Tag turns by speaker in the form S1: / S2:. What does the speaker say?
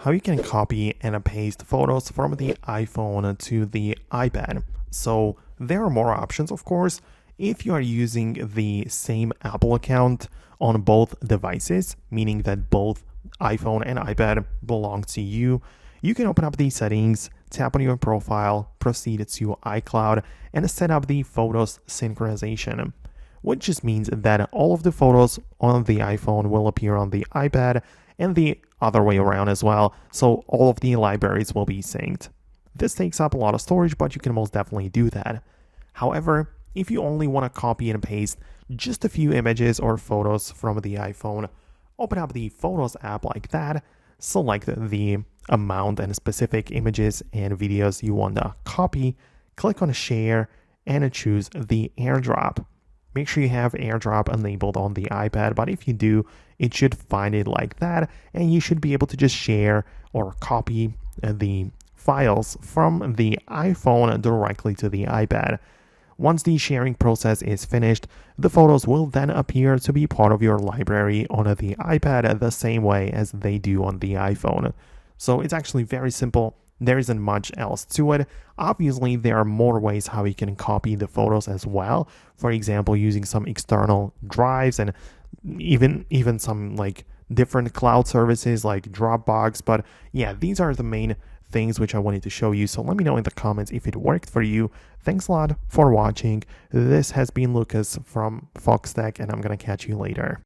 S1: how you can copy and paste photos from the iPhone to the iPad. So there are more options, of course. If you are using the same Apple account on both devices, meaning that both iPhone and iPad belong to you, you can open up the settings, tap on your profile, proceed to iCloud, and set up the photos synchronization, which just means that all of the photos on the iPhone will appear on the iPad and the other way around as well, so all of the libraries will be synced. This takes up a lot of storage, but you can most definitely do that. However, if you only want to copy and paste just a few images or photos from the iPhone, open up the Photos app like that, select the amount and specific images and videos you want to copy, click on Share, and choose the AirDrop. Make sure you have AirDrop enabled on the iPad, but if you do, it should find it like that, and you should be able to just share or copy the files from the iPhone directly to the iPad. Once the sharing process is finished, the photos will then appear to be part of your library on the iPad the same way as they do on the iPhone. So it's actually very simple. There isn't much else to it. Obviously, there are more ways how you can copy the photos as well. For example, using some external drives and even some like different cloud services like Dropbox. But yeah, these are the main things which I wanted to show you. So let me know in the comments if it worked for you. Thanks a lot for watching. This has been Lucas from Foxtecc, and I'm gonna catch you later.